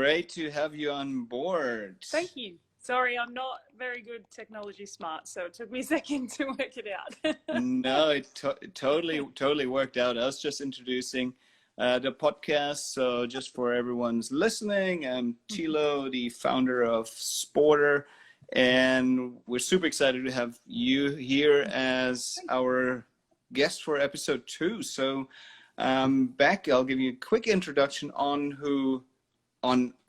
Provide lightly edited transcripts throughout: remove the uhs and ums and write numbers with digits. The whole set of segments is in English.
great to have you on board. Thank you. Sorry, I'm not very good technology smart, so it took me a second to work it out. No, it totally worked out. I was just introducing the podcast. So just for everyone's listening, I'm Thilo, the founder of SPRTER, and we're super excited to have you here as our guest for episode 2. So Bec, I'll give you a quick introduction on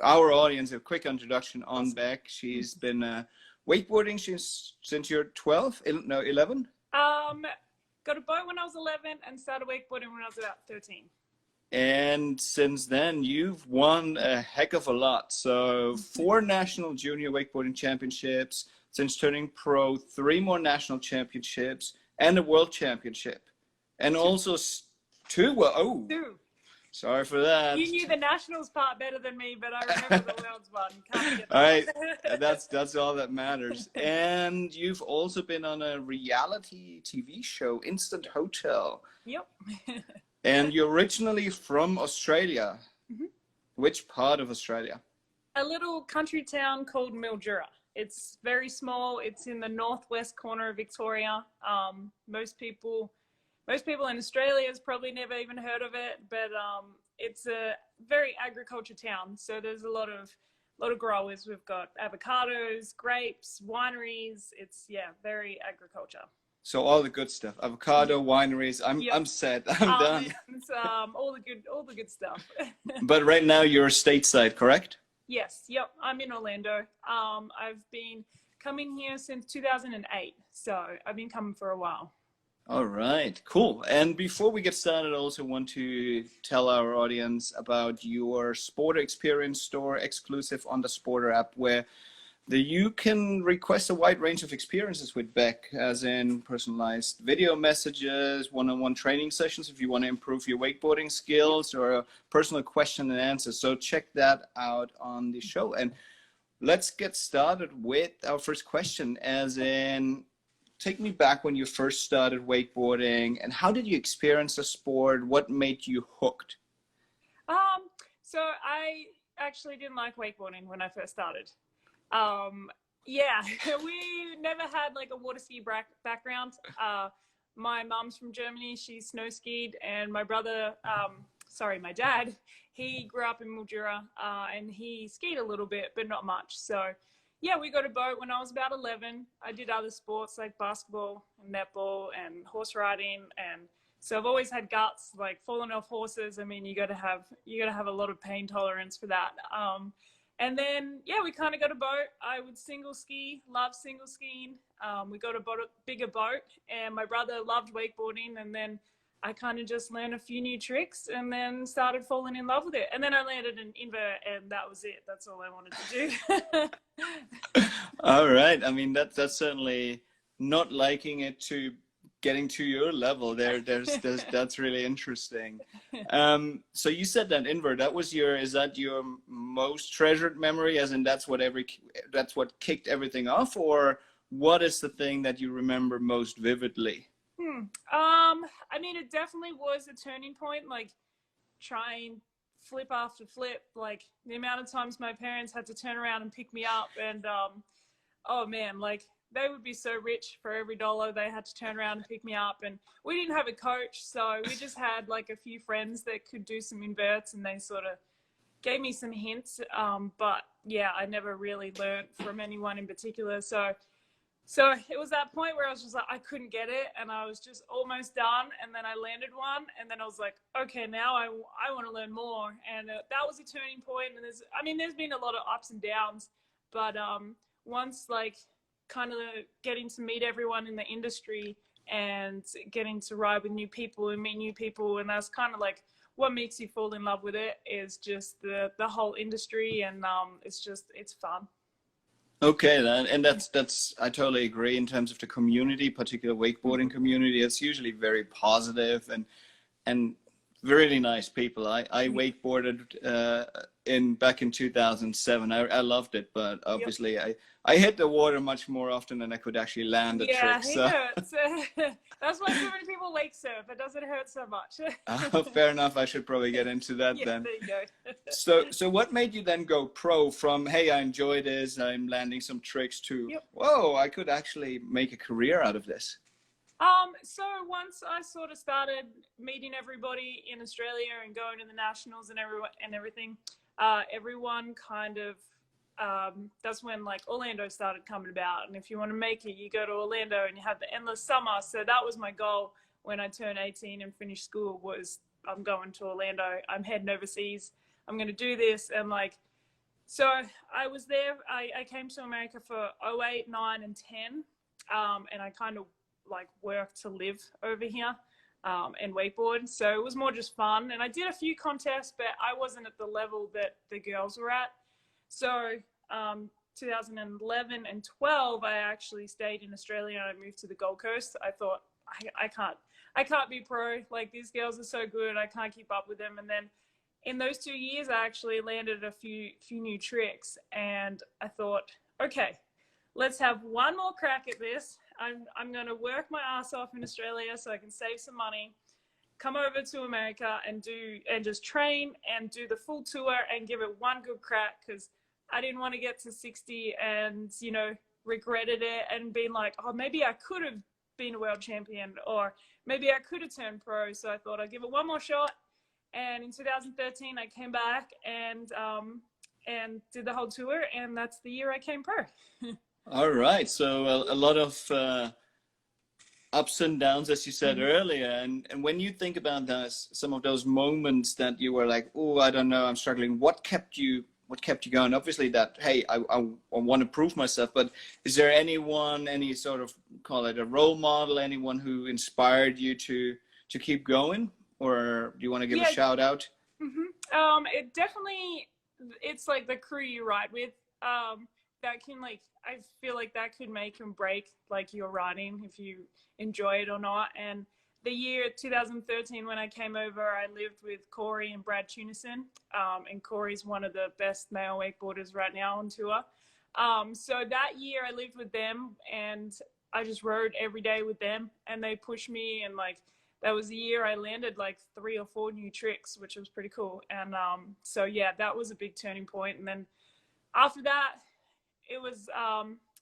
our audience, a quick introduction on Bec. She's been wakeboarding since you're 11? Got a boat when I was 11 and started wakeboarding when I was about 13. And since then, you've won a heck of a lot. So 4 national junior wakeboarding championships, since turning pro, 3 more national championships, and a world championship. And also 2. Well, 2. Sorry for that. You knew the nationals part better than me, but I remember the world's one. All right, that's all that matters. And you've also been on a reality TV show, Instant Hotel. Yep. And you're originally from Australia. Mm-hmm. Which part of Australia? A little country town called Mildura. It's very small. It's in the northwest corner of Victoria. Most people in Australia has probably never even heard of it, but it's a very agriculture town. So there's a lot of growers. We've got avocados, grapes, wineries. It's very agriculture. So all the good stuff, avocado, wineries. I'm set. I'm done. It's, all the good stuff. But right now you're stateside, correct? Yes. Yep. I'm in Orlando. I've been coming here since 2008, so I've been coming for a while. All right, cool. And before we get started, I also want to tell our audience about your SPRTER Experience store exclusive on the SPRTER app, where you can request a wide range of experiences with Bec, as in personalized video messages, one-on-one training sessions if you want to improve your wakeboarding skills, or a personal question and answer. So check that out on the show. And let's get started with our first question, as in, take me back when you first started wakeboarding, and how did you experience the sport? What made you hooked? So I actually didn't like wakeboarding when I first started. We never had like a water ski background. My mom's from Germany. She snow skied, and my brother, my dad, he grew up in Mildura, and he skied a little bit, but not much. So yeah, we got a boat when I was about 11. I did other sports like basketball and netball and horse riding, and so I've always had guts, like falling off horses. I mean, you got to have a lot of pain tolerance for that. And then we kind of got a boat. I would single ski, love single skiing. We got a bigger boat, and my brother loved wakeboarding, and then I kind of just learned a few new tricks and then started falling in love with it. And then I landed an invert, and that was it. That's all I wanted to do. All right. I mean, that's certainly not liking it to getting to your level there. That's really interesting. So you said that invert, is that your most treasured memory, as in that's what kicked everything off, or what is the thing that you remember most vividly? I mean, it definitely was a turning point, like trying flip after flip, like the amount of times my parents had to turn around and pick me up, and oh man, like they would be so rich for every dollar they had to turn around and pick me up. And we didn't have a coach, so we just had like a few friends that could do some inverts, and they sort of gave me some hints, but yeah, I never really learned from anyone in particular. So it was that point where I was just like, I couldn't get it, and I was just almost done, and then I landed one, and then I was like, okay, now I want to learn more, and that was a turning point. And there's been a lot of ups and downs, but once like kind of getting to meet everyone in the industry and getting to ride with new people and meet new people, and that's kind of like what makes you fall in love with it, is just the whole industry, and it's fun. Okay, and that's I totally agree. In terms of the community, particular wakeboarding community, it's usually very positive and really nice people. I wakeboarded back in 2007. I loved it, but obviously I hit the water much more often than I could actually land a trick. So. It hurts. That's why so many people wake surf. It doesn't hurt so much. Fair enough. I should probably get into that then. There you go. So what made you then go pro from, hey, I enjoy this, I'm landing some tricks, to, whoa, I could actually make a career out of this? So once I sort of started meeting everybody in Australia and going to the nationals and everything, everyone kind of, that's when like Orlando started coming about. And if you want to make it, you go to Orlando and you have the endless summer. So that was my goal when I turned 18 and finished school, was I'm going to Orlando. I'm heading overseas. I'm going to do this. And like, so I was there. I came to America for 08, 9 and 10. And I kind of like work to live over here and wakeboard. So it was more just fun. And I did a few contests, but I wasn't at the level that the girls were at. So 2011 and 12, I actually stayed in Australia and I moved to the Gold Coast. I thought, I can't be pro. Like, these girls are so good. I can't keep up with them. And then in those 2 years, I actually landed a few new tricks. And I thought, okay, let's have one more crack at this. I'm going to work my ass off in Australia so I can save some money, come over to America and just train and do the full tour and give it one good crack, because I didn't want to get to 60 and, you know, regretted it and being like, oh, maybe I could have been a world champion, or maybe I could have turned pro. So I thought I'd give it one more shot. And in 2013, I came back and did the whole tour, and that's the year I came pro. All right. So a lot of ups and downs, as you said earlier. And when you think about some of those moments that you were like, oh, I don't know, I'm struggling. What kept you going? Obviously that, hey, I want to prove myself, but is there anyone, any sort of, call it a role model, anyone who inspired you to keep going? Or do you want to give a shout out? It definitely, it's like the crew you ride with, that can, like, I feel like that could make and break like your riding, if you enjoy it or not. And the year 2013, when I came over, I lived with Corey and Brad Tunison, and Corey's one of the best male wakeboarders right now on tour. So that year I lived with them and I just rode every day with them, and they pushed me, and like, that was the year I landed like 3 or 4 new tricks, which was pretty cool. And so yeah, that was a big turning point. And then after that, it was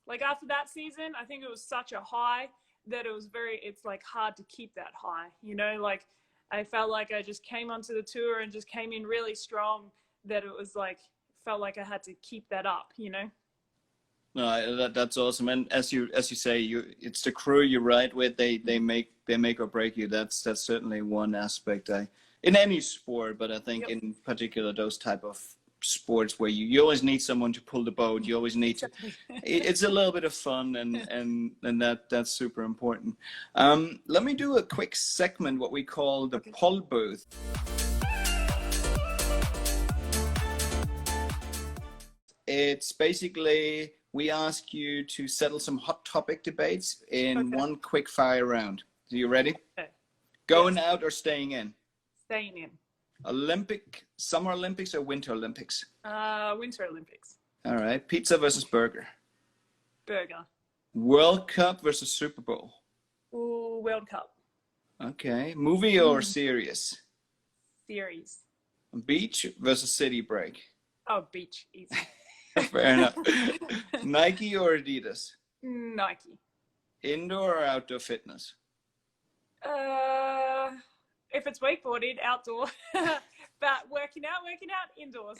like, after that season, I think it was such a high that it's like hard to keep that high, you know. Like, I felt like I just came onto the tour and just came in really strong, that it was like, felt like I had to keep that up, you know. No, that's awesome. And as you say, it's the crew you ride with. They make or break you. That's certainly one aspect in any sport, but I think in particular those type of sports where you always need someone to pull the boat. You always need to. It's a little bit of fun, and that's super important. Let me do a quick segment, what we call the poll booth. It's basically, we ask you to settle some hot topic debates in one quick fire round. Are you ready? Okay. Going out or staying in? Staying in. Summer Olympics or Winter Olympics? Winter Olympics. All right. Pizza versus burger? Burger. World Cup versus Super Bowl? Ooh, World Cup. Okay. Movie or series? Series. Beach versus city break? Oh, beach. Easy. Fair enough. Nike or Adidas? Nike. Indoor or outdoor fitness? If it's wakeboarding, outdoor. But working out indoors.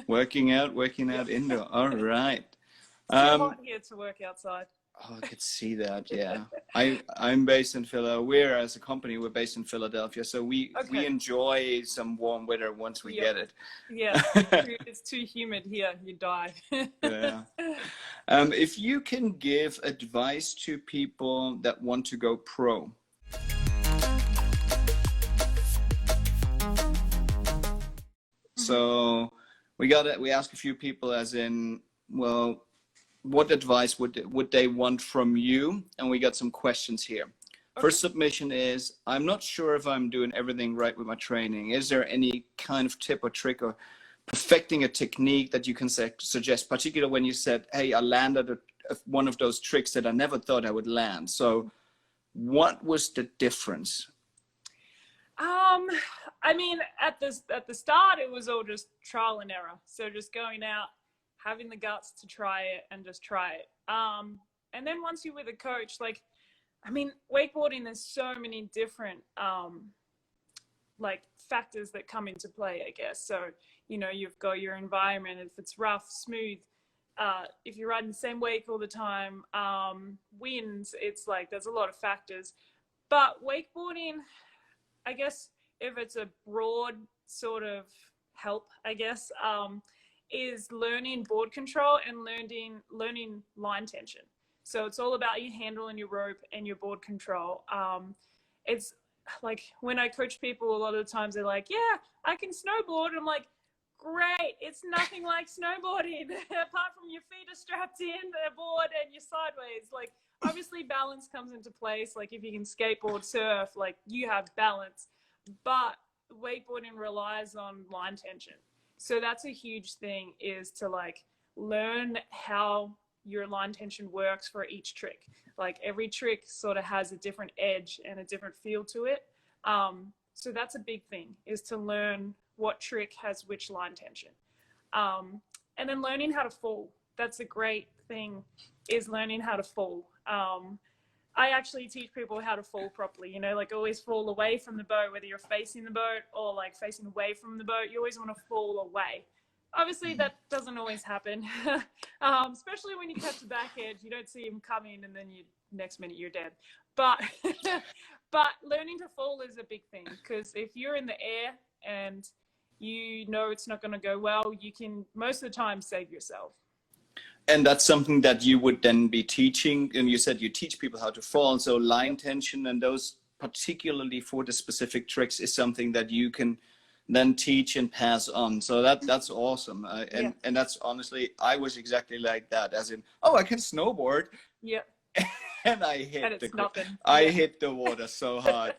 working out indoor. All right. It's too hot here to work outside. Oh, I could see that. Yeah, I'm based in Philadelphia. As a company, we're based in Philadelphia, so we enjoy some warm weather once we get it. Yeah, it's too humid here. You die. Yeah. If you can give advice to people that want to go pro. So we asked a few people, as in, well, what advice would they want from you? And we got some questions here. Okay. First submission is, I'm not sure if I'm doing everything right with my training. Is there any kind of tip or trick or perfecting a technique that you can suggest, particularly when you said, hey, I landed one of those tricks that I never thought I would land. So what was the difference? I mean, at the start, it was all just trial and error. So just going out, having the guts to try it and just try it. And then once you're with a coach, like, I mean, wakeboarding, there's so many different like factors that come into play, I guess. So, you know, you've got your environment, if it's rough, smooth, if you're riding the same wake all the time, winds, it's like, there's a lot of factors. But wakeboarding, I guess, if it's a broad sort of help, I guess, is learning board control and learning line tension. So it's all about your handle and your rope and your board control. It's like when I coach people, a lot of the times they're like, yeah, I can snowboard. I'm like, great. It's nothing like snowboarding apart from your feet are strapped in the board and you're sideways. Like, obviously balance comes into place. Like if you can skateboard, surf, like you have balance, but wakeboarding relies on line tension. So that's a huge thing, is to like learn how your line tension works for each trick. Like every trick sort of has a different edge and a different feel to it. So that's a big thing, is to learn what trick has which line tension. And then learning how to fall. That's a great thing, is learning how to fall. I actually teach people how to fall properly, you know, like always fall away from the boat, whether you're facing the boat or like facing away from the boat, you always want to fall away. Obviously that doesn't always happen, especially when you catch the back edge, you don't see him coming and then next minute you're dead. But, but learning to fall is a big thing, because if you're in the air and you know it's not going to go well, you can most of the time save yourself. And that's something that you would then be teaching. And you said you teach people how to fall. So line tension and those, particularly for the specific tricks, is something that you can then teach and pass on. So that's awesome. And that's honestly, I was exactly like that, as in, oh, I can snowboard. Yeah. And I hit hit the water so hard.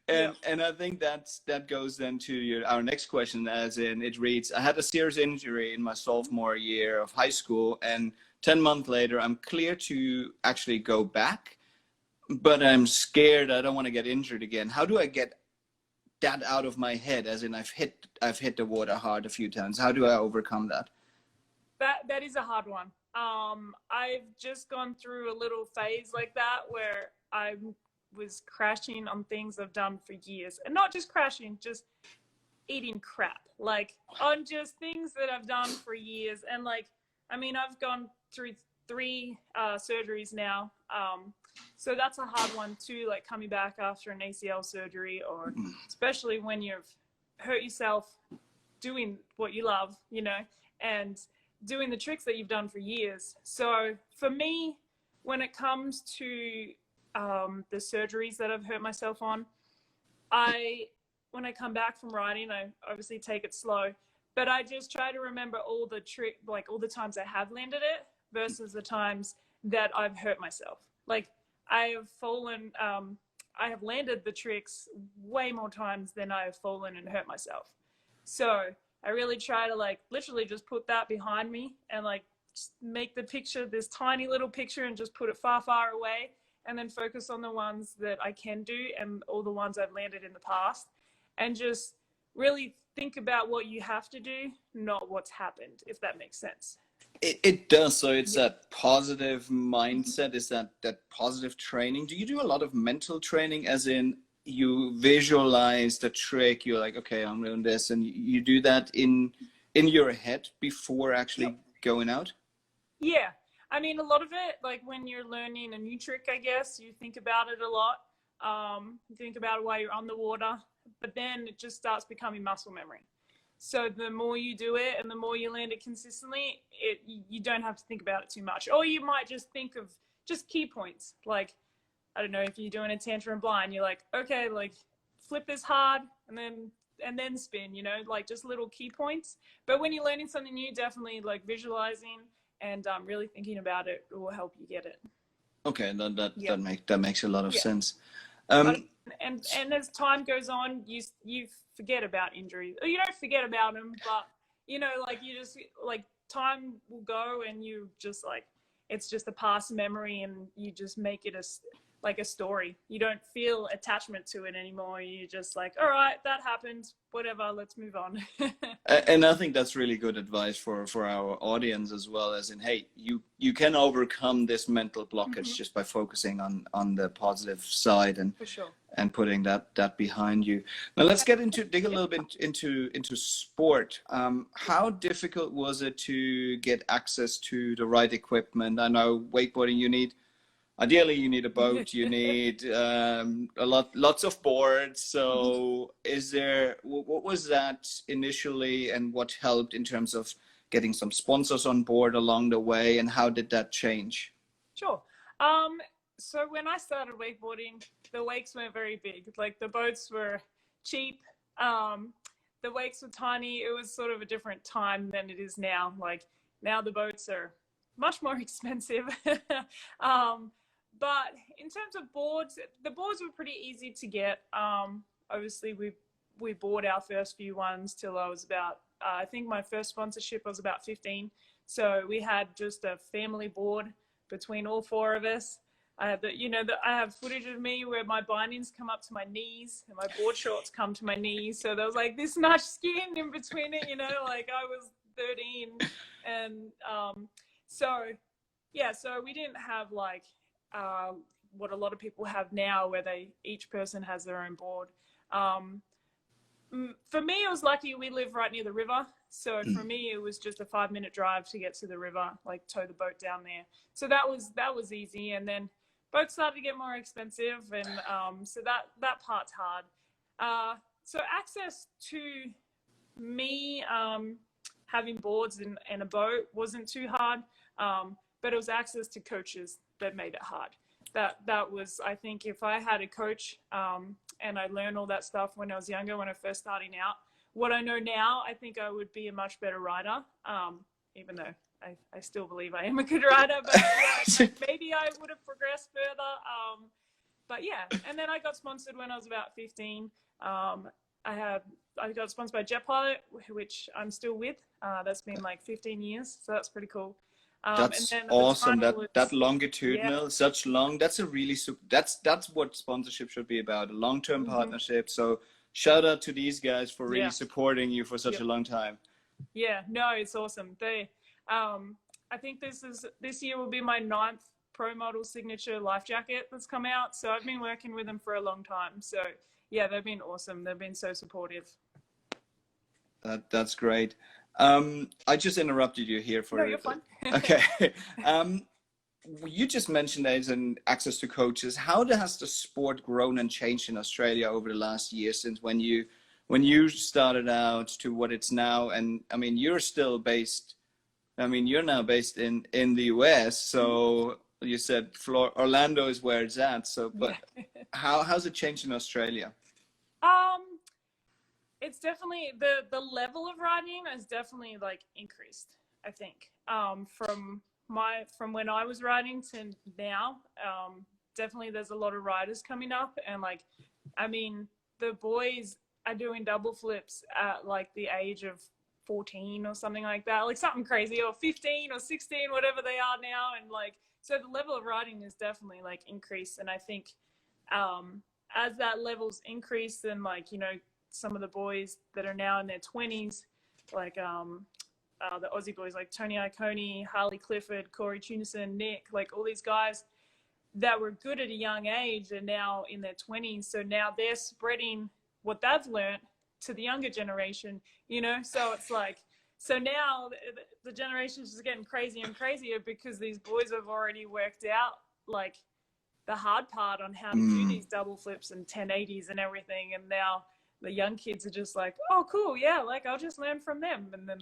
And I think that goes then to our next question, as in it reads, I had a serious injury in my sophomore year of high school, and 10 months later I'm clear to actually go back, but I'm scared I don't want to get injured again. How do I get that out of my head, as in I've hit the water hard a few times? How do I overcome that? That is a hard one. I've just gone through a little phase like that where I was crashing on things I've done for years, and not just crashing, just eating crap, like on just things that I've done for years. And like, I mean, I've gone through 3 surgeries now. So that's a hard one too, like coming back after an ACL surgery, or especially when you've hurt yourself doing what you love, you know, and doing the tricks that you've done for years. So for me, when it comes to the surgeries that I've hurt myself on, when I come back from riding, I obviously take it slow, but I just try to remember all the all the times I have landed it versus the times that I've hurt myself. Like I have fallen, I have landed the tricks way more times than I have fallen and hurt myself. So I really try to like literally just put that behind me and like just make the picture, this tiny little picture, and just put it far, far away, and then focus on the ones that I can do and all the ones I've landed in the past, and just really think about what you have to do, not what's happened, if that makes sense. It does. So it's that positive mindset, is that positive training. Do you do a lot of mental training, as in you visualize the trick, you're like, okay, I'm doing this, and you do that in your head before actually going out? Yeah. I mean, a lot of it, like when you're learning a new trick, I guess, you think about it a lot. You think about it while you're on the water, but then it just starts becoming muscle memory. So the more you do it and the more you land it consistently, you don't have to think about it too much. Or you might just think of just key points. Like, I don't know, if you're doing a tantrum blind, you're like, okay, like flip this hard and then spin, you know, like just little key points. But when you're learning something new, definitely like visualizing and really thinking about it will help you get it. Okay, that makes a lot of sense. And as time goes on, you forget about injuries. You don't forget about them, but you know, like you just like time will go and you just like it's just a past memory and you just make it like a story. You don't feel attachment to it anymore. You just like, all right, that happened, whatever, let's move on. And I think that's really good advice for our audience as well, as in, hey, you can overcome this mental blockage just by focusing on the positive side and For sure. and putting that behind you. Now let's dig a little bit into sport. How difficult was it to get access to the right equipment? I know wakeboarding, ideally you need a boat, you need lots of boards. So what was that initially, and what helped in terms of getting some sponsors on board along the way, and how did that change? Sure. So when I started wakeboarding, the wakes weren't very big. Like the boats were cheap. The wakes were tiny. It was sort of a different time than it is now. Like now the boats are much more expensive. But in terms of boards, the boards were pretty easy to get. Obviously we bought our first few ones till I was about, I think my first sponsorship was about 15. So we had just a family board between all four of us. I have I have footage of me where my bindings come up to my knees and my board shorts come to my knees. So there was like this much skin in between it, you know, like I was 13. And so we didn't have like what a lot of people have now, where each person has their own board. For me, it was lucky we live right near the river. So for me, it was just a 5-minute drive to get to the river, like tow the boat down there. So that was easy. And then boats started to get more expensive, and so that part's hard. So access to me having boards and a boat wasn't too hard, but it was access to coaches that made it hard. That was, I think, if I had a coach and I learned all that stuff when I was younger, when I first starting out, what I know now, I think I would be a much better rider, even though I still believe I am a good rider, but yeah, maybe I would have progressed further. But yeah, and then I got sponsored when I was about 15. I got sponsored by Jet Pilot, which I'm still with. That's been like 15 years, so that's pretty cool. That's and then awesome. That longitudinal, yeah. such long. That's a really that's what sponsorship should be about, a long-term partnership. So shout out to these guys for really supporting you for such a long time. Yeah, no, it's awesome. I think this year will be my 9th Pro Model signature life jacket that's come out. So I've been working with them for a long time. So yeah, they've been awesome. They've been so supportive. That's great. I just interrupted you here for. No, you're fine. Okay. You just mentioned there's an access to coaches. How has the sport grown and changed in Australia over the last year, since when you started out to what it's now? And I mean, you're now based in the US. So you said Orlando is where it's at. So, but how's it changed in Australia? It's definitely the level of riding has definitely like increased, I think, from when I was riding to now. Definitely there's a lot of riders coming up, and like, I mean, the boys are doing double flips at like the age of 14 or something like that, like something crazy, or 15 or 16, whatever they are now. And like, so the level of riding is definitely like increased. And I think as that level's increased, then like, you know, some of the boys that are now in their 20s, like the Aussie boys like Tony Iacone, Harley Clifford, Corey Tunison, Nick, like all these guys that were good at a young age are now in their 20s. So now they're spreading what they've learned to the younger generation, you know? So it's like, so now the generation is just getting crazier and crazier because these boys have already worked out like the hard part on how to do these double flips and 1080s and everything. And now the young kids are just like, oh, cool, yeah, like I'll just learn from them. And then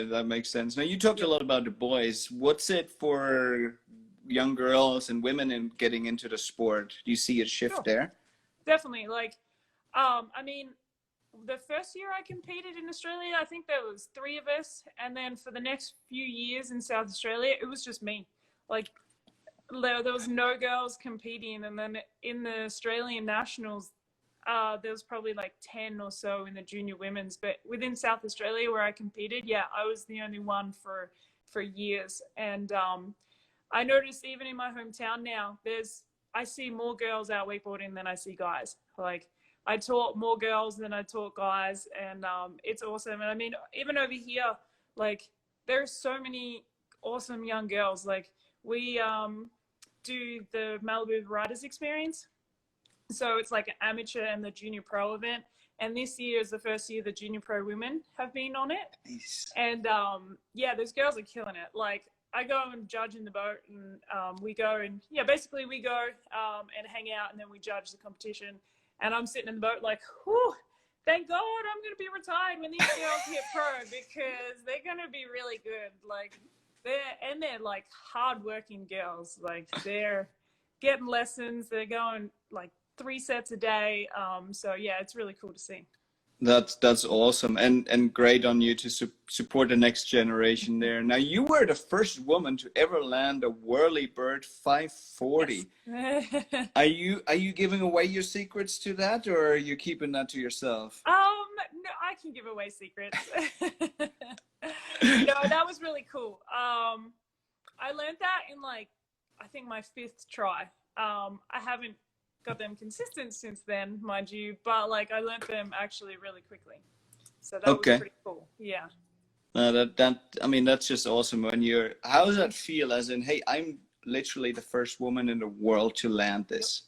that makes sense. Now, you talked a lot about the boys. What's it for young girls and women in getting into the sport? Do you see a shift there? Definitely. Like, I mean, the first year I competed in Australia, I think there was 3 of us. And then for the next few years in South Australia, it was just me. Like, there was no girls competing. And then in the Australian Nationals, there was probably like 10 or so in the junior women's, but within South Australia where I competed, yeah, I was the only one for years. And I noticed even in my hometown now, I see more girls out wakeboarding than I see guys. Like, I taught more girls than I taught guys, and it's awesome. And I mean, even over here, like, there's so many awesome young girls. Like, we do the Malibu Riders Experience. So it's like an amateur and the junior pro event. And this year is the first year the junior pro women have been on it. Nice. And yeah, those girls are killing it. Like, I go and judge in the boat, and we go and, yeah, basically we go and hang out, and then we judge the competition. And I'm sitting in the boat like, whew, thank God I'm going to be retired when these girls hit pro, because they're going to be really good. Like, they're like hardworking girls. Like, they're getting lessons. They're going like 3 sets a day. So yeah, it's really cool to see. That's awesome, and great on you to support the next generation there. Now, you were the first woman to ever land a whirlybird 540. Yes. Are you giving away your secrets to that, or are you keeping that to yourself? No, I can give away secrets. No, that was really cool. I learned that in like, I think my 5th try. I haven't got them consistent since then, mind you, but like, I learned them actually really quickly. So that was pretty cool. Yeah. I mean, that's just awesome. How does that feel? As in, hey, I'm literally the first woman in the world to land this.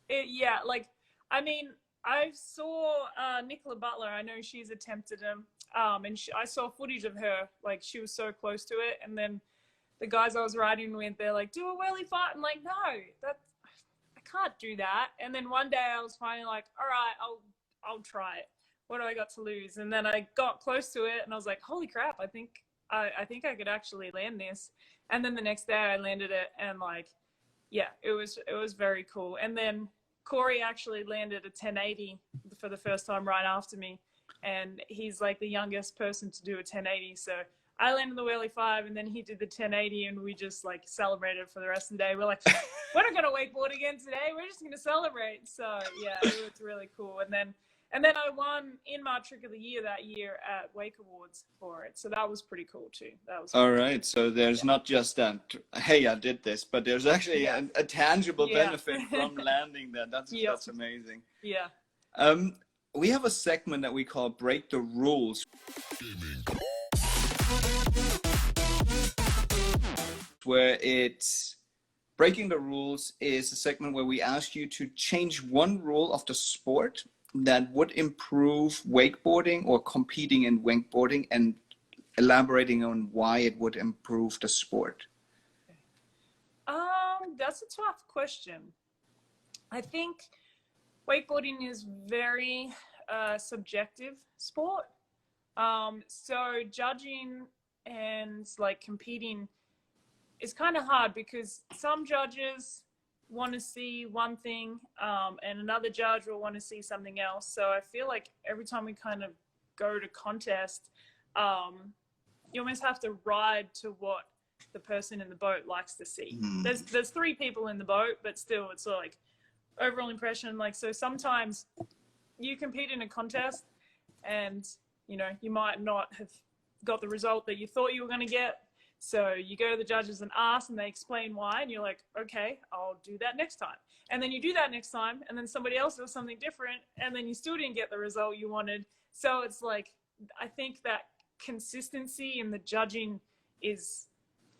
Yeah, like, I mean, I saw Nicola Butler. I know she's attempted them, and I saw footage of her. Like, she was so close to it, and then the guys I was riding with, they're like, do a whirly fight. I'm like, no, I can't do that. And then one day I was finally like, all right, I'll try it. What do I got to lose? And then I got close to it, and I was like, holy crap, I think I could actually land this. And then the next day I landed it, and like, yeah, it was very cool. And then Corey actually landed a 1080 for the first time right after me, and he's like the youngest person to do a 1080. So I landed the whirly 5, and then he did the 1080, and we just like celebrated for the rest of the day. We're like, we're not gonna wakeboard again today. We're just gonna celebrate. So yeah, it was really cool. And then I won in-mart Trick of the Year that year at Wake Awards for it. So that was pretty cool too. That was all right. So there's not just that, hey, I did this, but there's actually a tangible benefit from landing that. That's amazing. Yeah. We have a segment that we call Break the Rules, where it's breaking the rules is a segment where we ask you to change one rule of the sport that would improve wakeboarding or competing in wakeboarding, and elaborating on why it would improve the sport. That's a tough question. I think wakeboarding is very subjective sport. So judging and like competing is kind of hard, because some judges want to see one thing, and another judge will want to see something else. So I feel like every time we kind of go to contest, you almost have to ride to what the person in the boat likes to see. There's 3 people in the boat, but still it's like overall impression. Like, so sometimes you compete in a contest, and you know, you might not have got the result that you thought you were going to get. So you go to the judges and ask, and they explain why, and you're like, okay, I'll do that next time. And then you do that next time, and then somebody else does something different, and then you still didn't get the result you wanted. So it's like, I think that consistency in the judging is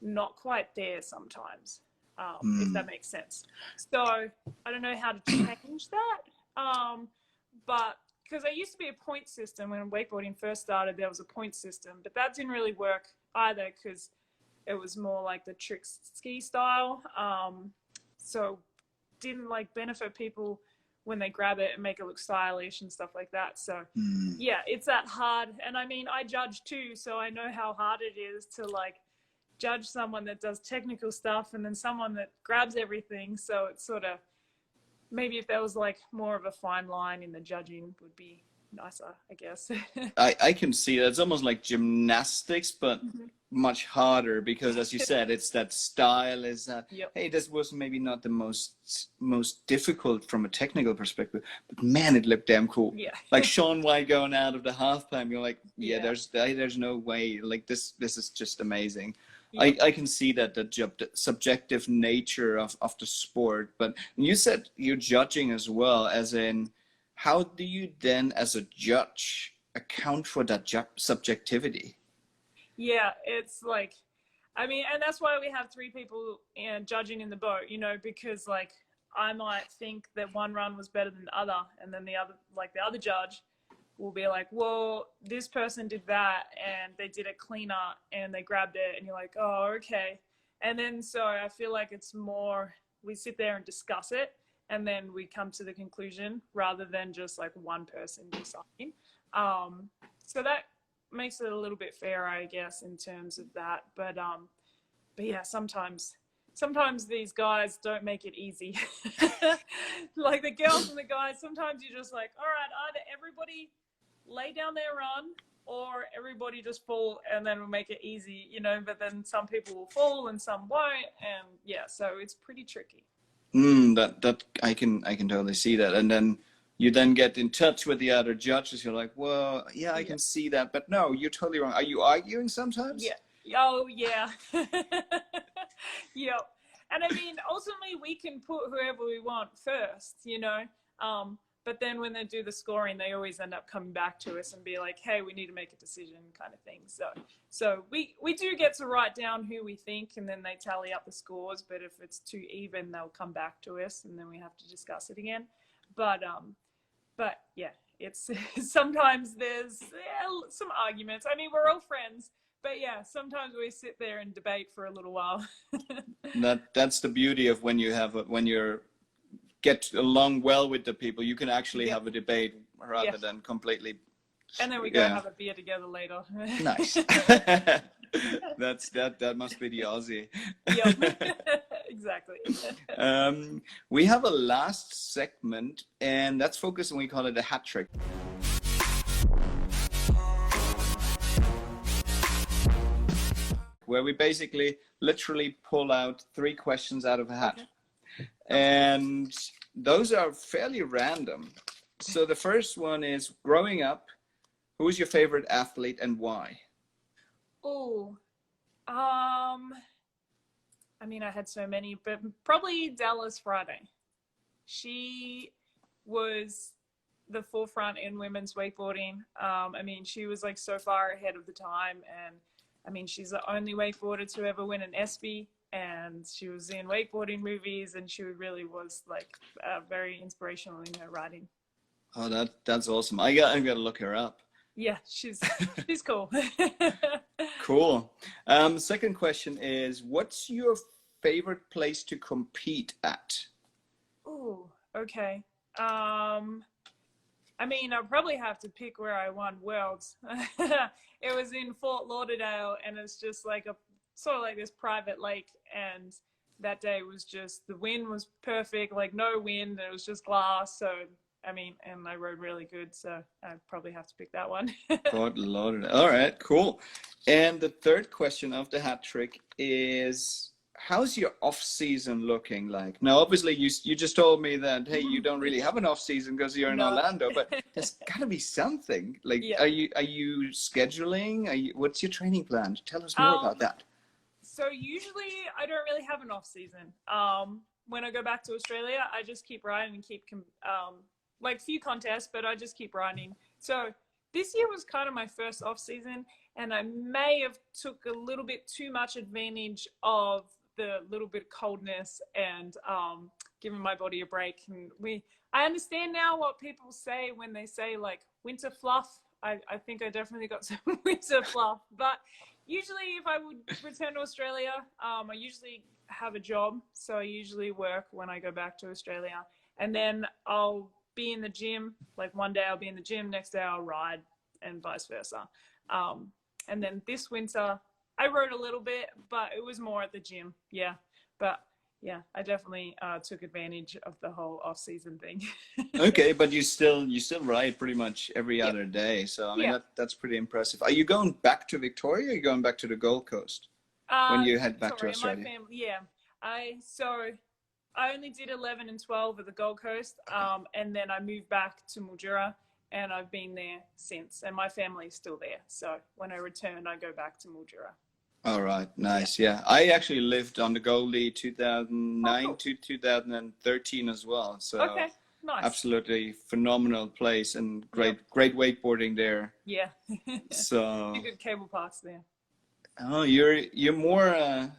not quite there sometimes, if that makes sense. So I don't know how to change that, but because there used to be a point system when wakeboarding first started. There was a point system, but that didn't really work either, because it was more like the trick ski style. So didn't like benefit people when they grab it and make it look stylish and stuff like that. So yeah, it's that hard. And I mean, I judge too, so I know how hard it is to like judge someone that does technical stuff and then someone that grabs everything. So it's sort of, maybe if there was like more of a fine line in the judging would be nicer, I guess. I can see that. It's almost like gymnastics, but Mhm. much harder because, as you said, it's that style. Is that Yep. hey, this was maybe not the most difficult from a technical perspective, but man, it looked damn cool. Yeah. Like Sean White going out of the half pipe, you're like, yeah, Yeah. there's no way. Like this is just amazing. Yep. I can see that the subjective nature of the sport, but you said you're judging as well, as in, how do you then, as a judge, account for that subjectivity? Yeah, it's like, I mean, and that's why we have three people judging in the boat, you know, because like I might think that one run was better than the other, and then the other, like the other judge, will be like, well, this person did that and they did it cleaner and they grabbed it, and you're like, oh, okay. And then so I feel like it's more we sit there and discuss it, and then we come to the conclusion rather than just like one person deciding. So that makes it a little bit fairer, I guess, in terms of that. But yeah, sometimes these guys don't make it easy. Like the girls and the guys, sometimes you're just like, all right, either everybody lay down their run or everybody just fall, and then we'll make it easy, you know. But then some people will fall and some won't, and yeah, so it's pretty tricky. That I can totally see that. And then you then get in touch with the other judges. You're like, well, yeah, I Yeah. can see that, but no, you're totally wrong. Are you arguing sometimes? Yeah. Oh, yeah. Yep. And I mean, ultimately, we can put whoever we want first, you know. But then when they do the scoring, they always end up coming back to us and be like, "Hey, we need to make a decision," kind of thing. So we do get to write down who we think, and then they tally up the scores. But if it's too even, they'll come back to us, and then we have to discuss it again. But yeah, it's sometimes there's some arguments. I mean, we're all friends, but yeah, sometimes we sit there and debate for a little while. That's the beauty of when you have when you're get along well with the people. You can actually Yeah. have a debate rather Yeah. than completely. And then we go Yeah. have a beer together later. Nice. That must be the Aussie. Yep. Exactly. We have a last segment, and that's focused, and we call it a hat trick. Where we basically literally pull out 3 questions out of a hat. Okay. And those are fairly random. So the first one is, growing up, who is your favorite athlete and why? Oh, I mean, I had so many, but probably Dallas Friday. She was the forefront in women's wakeboarding. I mean, she was like so far ahead of the time, and I mean, she's the only wakeboarder to ever win an ESPY, and she was in wakeboarding movies, and she really was like very inspirational in her writing. Oh, that's awesome. I gotta look her up. Yeah, she's cool. Cool. Second question is, what's your favorite place to compete at? Oh, okay. I mean, I probably have to pick where I won Worlds. It was in Fort Lauderdale, and it's just like a sort of like this private lake. And that day was just, the wind was perfect, like no wind, and it was just glass. So, I mean, and I rode really good. So I probably have to pick that one. Fort Lauderdale. All right, cool. And the third question of the hat trick is, how's your off season looking like? Now, obviously, you just told me that, hey, you don't really have an off season because you're in No. Orlando, but there's got to be something. Like, Yeah. are you scheduling? What's your training plan? Tell us more about that. So usually I don't really have an off season. When I go back to Australia, I just keep riding and keep like few contests, but I just keep riding. So this year was kind of my first off season, and I may have took a little bit too much advantage of the little bit of coldness and giving my body a break. And I understand now what people say when they say like winter fluff. I think I definitely got some winter fluff, but usually if I would return to Australia, I usually have a job. So I usually work when I go back to Australia, and then I'll be in the gym. Like one day I'll be in the gym, next day I'll ride, and vice versa. And then this winter I rode a little bit, but it was more at the gym. Yeah. But yeah, I definitely took advantage of the whole off-season thing. Okay, but you still ride pretty much every Yep. other day. So I mean Yeah. that's pretty impressive. Are you going back to Victoria or are you going back to the Gold Coast when you head back to Victoria, my Australia? family, yeah. I only did 11 and 12 at the Gold Coast, and then I moved back to Mildura, and I've been there since, and my family is still there. So when I return, I go back to Mildura. All right, Yeah. nice. Yeah, I actually lived on the Goldie Oh, 2009 cool. to 2013 as well. So Okay, nice. absolutely phenomenal place and Yep. great wakeboarding there. Yeah. So Good cable parks there. oh, you're more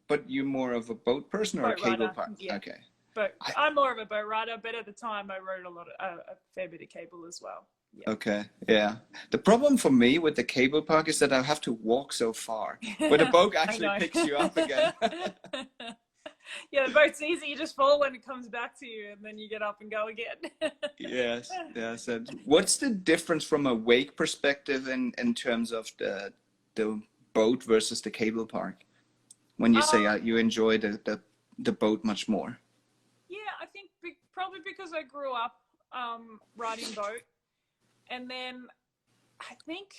but you're more of a boat person or a Boat cable rider. park? Yeah. Okay. But I, I'm more of a boat rider, but at the time I rode a fair bit of cable as well. Yeah. okay, yeah. The problem for me with the cable park is that I have to walk so far, where the boat I actually know. picks you up again. Yeah, the boat's easy. You just fall when it comes back to you, and then you get up and go again. Yes, yes. And what's the difference from a wake perspective in terms of the boat versus the cable park? When you say you enjoy the boat much more. Yeah, I think probably because I grew up riding boat, and then I think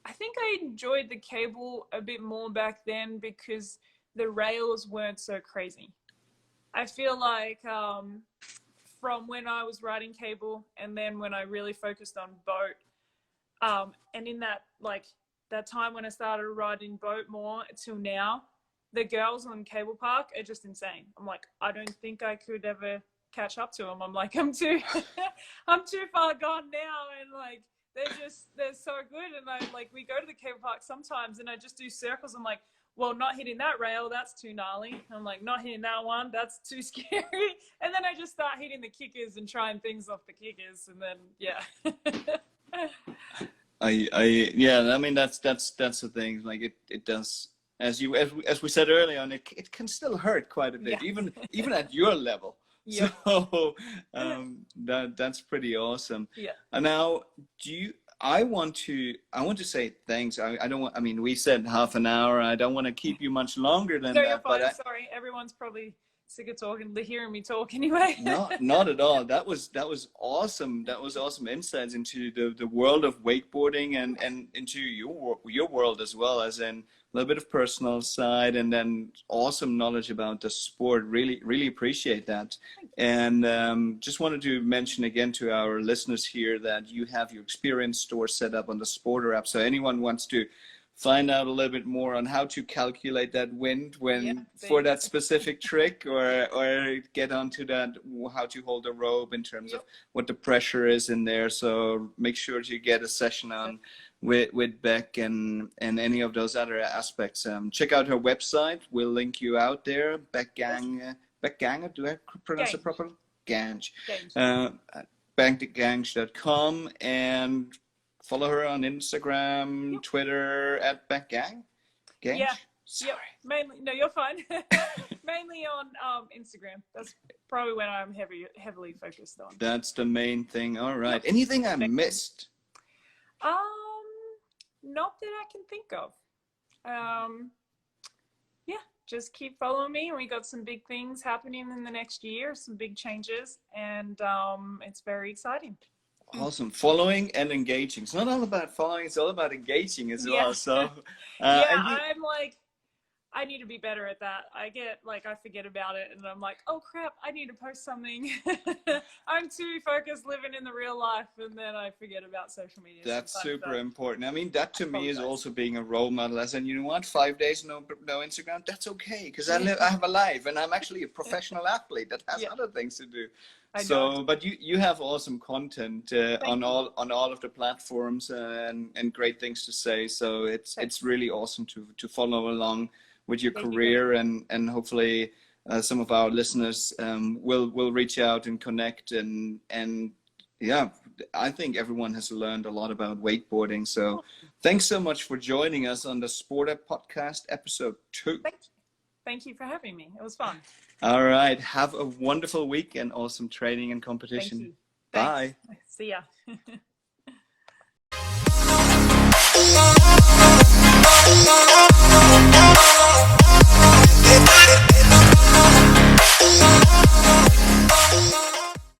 I enjoyed the cable a bit more back then because the rails weren't so crazy. I feel like from when I was riding cable and then when I really focused on boat, and in that time when I started riding boat more till now, the girls on cable park are just insane. I'm like, I don't think I could ever catch up to them. I'm like, I'm too far gone now, and like they're so good. And we go to the cable park sometimes, and I just do circles. I'm like, well, not hitting that rail, that's too gnarly. I'm like, not hitting that one, that's too scary. And then I just start hitting the kickers and trying things off the kickers, and then yeah. Yeah, I mean that's the thing. Like it does, as we said earlier on, it can still hurt quite a bit, Yeah. even at your level. Yeah. So that's pretty awesome. Yeah. And now, I want to say thanks. I don't want. I mean, we said half an hour. I don't want to keep you much longer than No, that. you're fine. But Sorry, everyone's probably sick of talking, hearing me talk anyway. not at all. That was awesome. That was awesome insights into the world of wakeboarding and into your world as well, as in a little bit of personal side and then awesome knowledge about the sport. Really appreciate that. And just wanted to mention again to our listeners here that you have your experience store set up on the SPRTER app. So anyone wants to find out a little bit more on how to calculate that wind for that specific trick, or get onto that, how to hold a rope in terms of what the pressure is in there. So make sure to get a session on with Bec and any of those other aspects. Check out her website. We'll link you out there. Bec Gange. Bec Gange, do I pronounce it properly? Gange. Becgange.com, and follow her on Instagram, Twitter at Bec Gange. Yeah. Sorry. Yep. Mainly, no, you're fine. Mainly on Instagram. That's probably when I'm heavily focused on. That's the main thing. All right. Anything I missed? Not that I can think of. Yeah, just keep following me. We got some big things happening in the next year, some big changes, and it's very exciting. Awesome. Following and engaging. It's not all about following, it's all about engaging as well. So I'm like, I need to be better at that. I forget about it, and I'm like, oh crap, I need to post something. I'm too focused living in the real life, and then I forget about social media. That's super important. I mean, that to me is also being a role model. As in, you know what, 5 days no Instagram, that's okay, because I have a life, and I'm actually a professional athlete that has other things to do. But you have awesome content on all of the platforms, and great things to say. So it's really awesome to follow along with your career, and hopefully some of our listeners will reach out and connect, and yeah, I think everyone has learned a lot about wakeboarding. So thanks so much for joining us on the SPRTER podcast episode 2. Thank you for having me. It was fun. All right. Have a wonderful week and awesome training and competition. Thank you. Bye. Thanks. See ya.